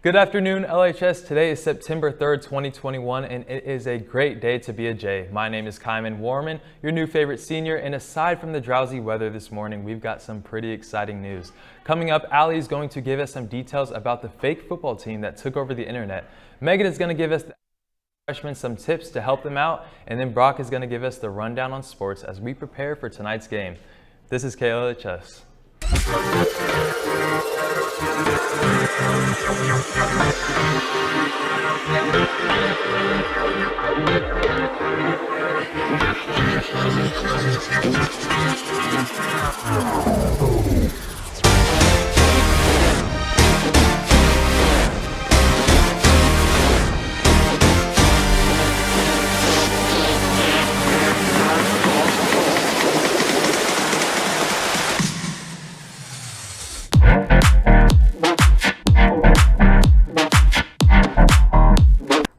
Good afternoon, LHS. Today is September 3rd, 2021, and it is a great day to be a J. My name is Kyman Warman, your new favorite senior, and aside from the drowsy weather this morning, we've got some pretty exciting news. Coming up, Allie is going to give us some details about the fake football team that took over the internet. Megan is going to give us freshmen some tips to help them out, and then Brock is going to give us the rundown on sports as we prepare for tonight's game. This is KLHS.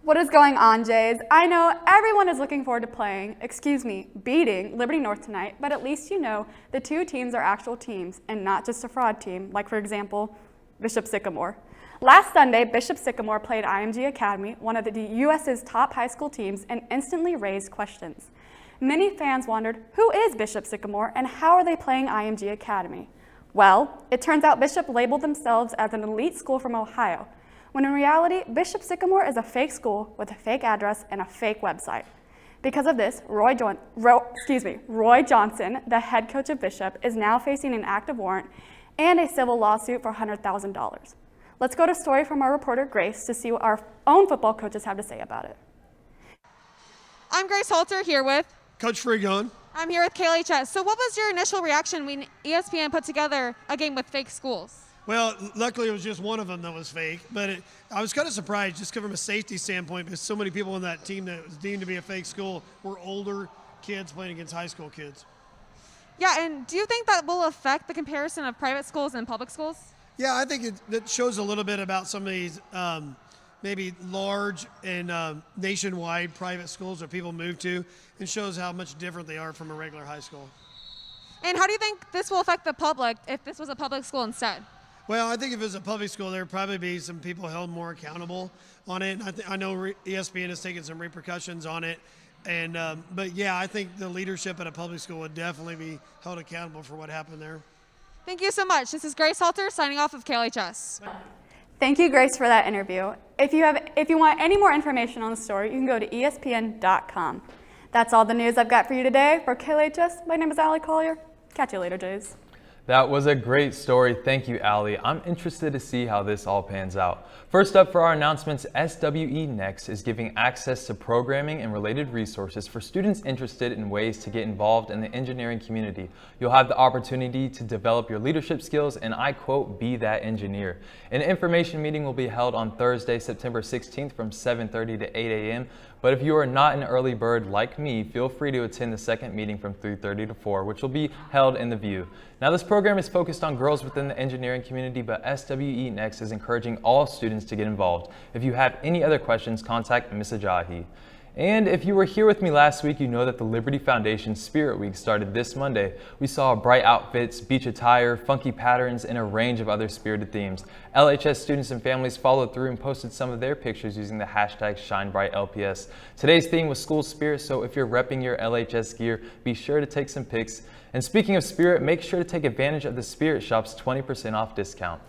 What is going on, Jays? I know everyone is looking forward to beating Liberty North tonight, but at least you know the two teams are actual teams and not just a fraud team, like for example, Bishop Sycamore. Last Sunday, Bishop Sycamore played IMG Academy, one of the U.S.'s top high school teams, and instantly raised questions. Many fans wondered, who is Bishop Sycamore and how are they playing IMG Academy? Well, it turns out Bishop labeled themselves as an elite school from Ohio, when in reality, Bishop Sycamore is a fake school with a fake address and a fake website. Because of this, Roy Johnson, the head coach of Bishop, is now facing an active warrant and a civil lawsuit for $100,000. Let's go to a story from our reporter, Grace, to see what our own football coaches have to say about it. I'm Grace Halter here with Coach Freegon. I'm here with KLHS. So what was your initial reaction when ESPN put together a game with fake schools? Well, luckily it was just one of them that was fake, but I was kind of surprised just from a safety standpoint because so many people on that team that was deemed to be a fake school were older kids playing against high school kids. Yeah, and do you think that will affect the comparison of private schools and public schools? Yeah, I think it shows a little bit about some of these maybe large and nationwide private schools that people move to, and shows how much different they are from a regular high school. And how do you think this will affect the public if this was a public school instead? Well, I think if it was a public school, there would probably be some people held more accountable on it. I know ESPN has taken some repercussions on it. But yeah, I think the leadership at a public school would definitely be held accountable for what happened there. Thank you so much. This is Grace Halter signing off of KLHS. Thank you, Grace, for that interview. If you want any more information on the story, you can go to ESPN.com. That's all the news I've got for you today. For KLHS, my name is Allie Collier. Catch you later, Jays. That was a great story. Thank you, Allie. I'm interested to see how this all pans out. First up for our announcements, SWE Next is giving access to programming and related resources for students interested in ways to get involved in the engineering community. You'll have the opportunity to develop your leadership skills and, I quote, be that engineer. An information meeting will be held on Thursday, September 16th from 7:30 to 8 a.m. But if you are not an early bird like me, feel free to attend the second meeting from 3:30 to 4, which will be held in the View. Now, this program is focused on girls within the engineering community, but SWE Next is encouraging all students to get involved. If you have any other questions, contact Ms. Ajahi. And if you were here with me last week, you know that the Liberty Foundation Spirit Week started this Monday. We saw bright outfits, beach attire, funky patterns, and a range of other spirited themes. LHS students and families followed through and posted some of their pictures using the hashtag ShineBrightLPS. Today's theme was school spirit, so if you're repping your LHS gear, be sure to take some pics. And speaking of spirit, make sure to take advantage of the Spirit Shop's 20% off discount.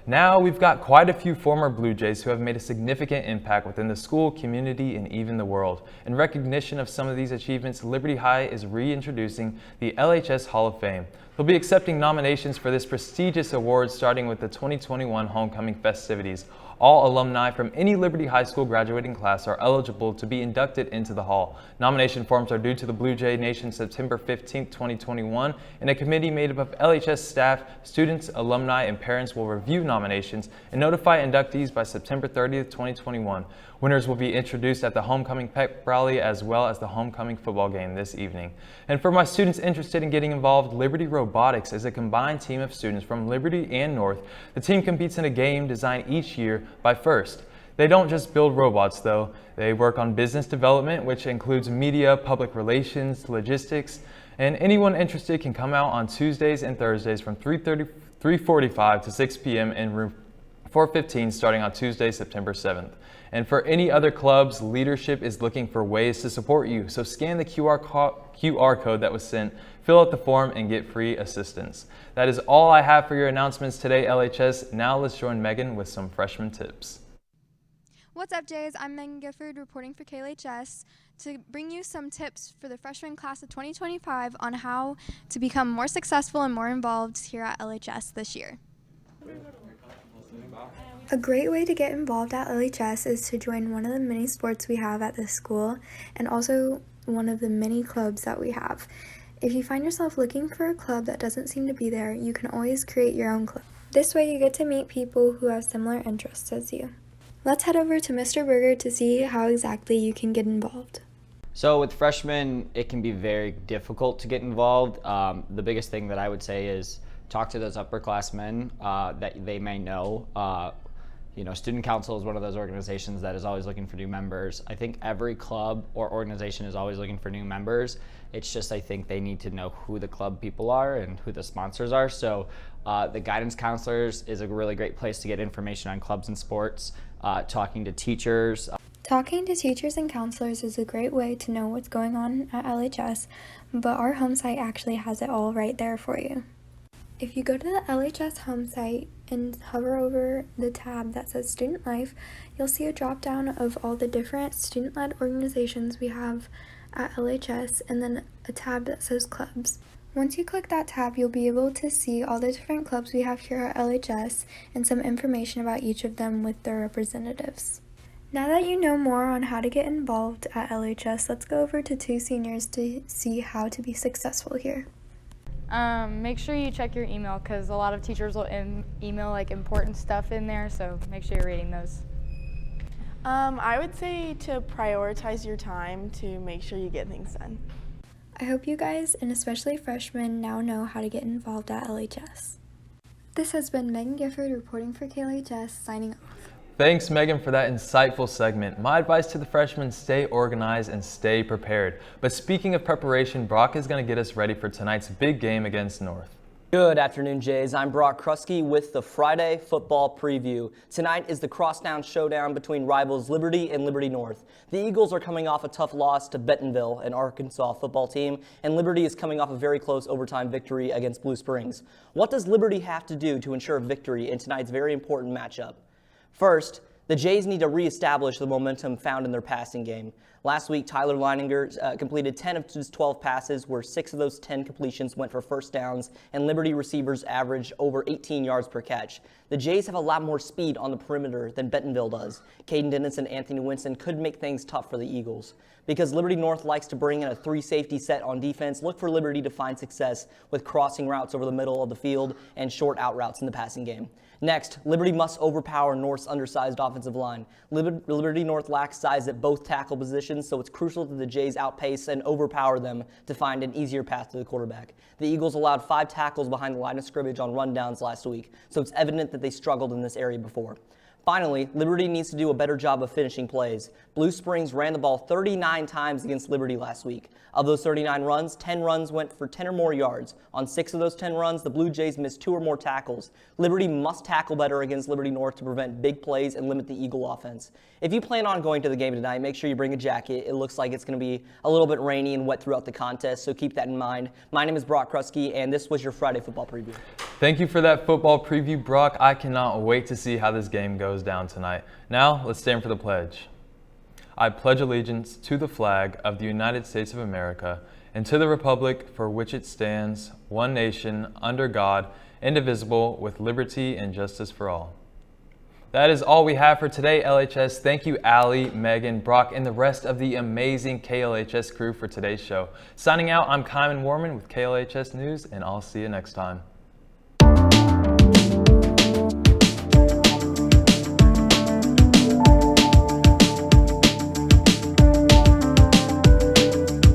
Now we've got quite a few former Blue Jays who have made a significant impact within the school, community, and even the world. In recognition of some of these achievements, Liberty High is reintroducing the LHS Hall of Fame. They'll be accepting nominations for this prestigious award starting with the 2021 homecoming festivities. All alumni from any Liberty High School graduating class are eligible to be inducted into the hall. Nomination forms are due to the Blue Jay Nation September 15, 2021, and a committee made up of LHS staff, students, alumni, and parents will review nominations and notify inductees by September 30, 2021. Winners will be introduced at the homecoming pep rally as well as the homecoming football game this evening. And for my students interested in getting involved, Liberty Robotics is a combined team of students from Liberty and North. The team competes in a game designed each year by First. They don't just build robots though. They work on business development, which includes media, public relations, logistics, and anyone interested can come out on Tuesdays and Thursdays from 3:45 to 6 p.m. 4:15 starting on Tuesday, September 7th. And for any other clubs, leadership is looking for ways to support you. So scan the QR code that was sent, fill out the form, and get free assistance. That is all I have for your announcements today, LHS. Now let's join Megan with some freshman tips. What's up, Jays? I'm Megan Gifford reporting for KLHS to bring you some tips for the freshman class of 2025 on how to become more successful and more involved here at LHS this year. A great way to get involved at LHS is to join one of the many sports we have at this school and also one of the many clubs that we have. If you find yourself looking for a club that doesn't seem to be there, you can always create your own club. This way you get to meet people who have similar interests as you. Let's head over to Mr. Berger to see how exactly you can get involved. So with freshmen, it can be very difficult to get involved. The biggest thing that I would say is talk to those upperclassmen that they may know. Student council is one of those organizations that is always looking for new members. I think every club or organization is always looking for new members. It's just I think they need to know who the club people are and who the sponsors are. So the guidance counselors is a really great place to get information on clubs and sports, talking to teachers. Talking to teachers and counselors is a great way to know what's going on at LHS, but our home site actually has it all right there for you. If you go to the LHS home site and hover over the tab that says Student Life, you'll see a drop down of all the different student-led organizations we have at LHS and then a tab that says Clubs. Once you click that tab, you'll be able to see all the different clubs we have here at LHS and some information about each of them with their representatives. Now that you know more on how to get involved at LHS, let's go over to two seniors to see how to be successful here. Make sure you check your email because a lot of teachers will email like important stuff in there, so make sure you're reading those. I would say to prioritize your time to make sure you get things done. I hope you guys, and especially freshmen, now know how to get involved at LHS. This has been Megan Gifford reporting for KLHS, signing off. Thanks, Megan, for that insightful segment. My advice to the freshmen, stay organized and stay prepared. But speaking of preparation, Brock is going to get us ready for tonight's big game against North. Good afternoon, Jays. I'm Brock Krusky with the Friday football preview. Tonight is the crosstown showdown between rivals Liberty and Liberty North. The Eagles are coming off a tough loss to Bentonville, an Arkansas football team, and Liberty is coming off a very close overtime victory against Blue Springs. What does Liberty have to do to ensure victory in tonight's very important matchup? First, the Jays need to reestablish the momentum found in their passing game. Last week, Tyler Leininger completed 10 of his 12 passes, where 6 of those 10 completions went for first downs, and Liberty receivers averaged over 18 yards per catch. The Jays have a lot more speed on the perimeter than Bentonville does. Caden Dennis and Anthony Winston could make things tough for the Eagles. Because Liberty North likes to bring in a 3-safety set on defense, look for Liberty to find success with crossing routes over the middle of the field and short out routes in the passing game. Next, Liberty must overpower North's undersized offensive line. Liberty North lacks size at both tackle positions, so it's crucial that the Jays outpace and overpower them to find an easier path to the quarterback. The Eagles allowed 5 tackles behind the line of scrimmage on rundowns last week, so it's evident that they struggled in this area before. Finally, Liberty needs to do a better job of finishing plays. Blue Springs ran the ball 39 times against Liberty last week. Of those 39 runs, 10 runs went for 10 or more yards. On 6 of those 10 runs, the Blue Jays missed 2 or more tackles. Liberty must tackle better against Liberty North to prevent big plays and limit the Eagle offense. If you plan on going to the game tonight, make sure you bring a jacket. It looks like it's going to be a little bit rainy and wet throughout the contest, so keep that in mind. My name is Brock Krusky, and this was your Friday football preview. Thank you for that football preview, Brock. I cannot wait to see how this game goes down tonight. Now, let's stand for the pledge. I pledge allegiance to the flag of the United States of America and to the republic for which it stands, one nation, under God, indivisible, with liberty and justice for all. That is all we have for today, LHS. Thank you, Allie, Megan, Brock, and the rest of the amazing KLHS crew for today's show. Signing out, I'm Kyman Warman with KLHS News, and I'll see you next time.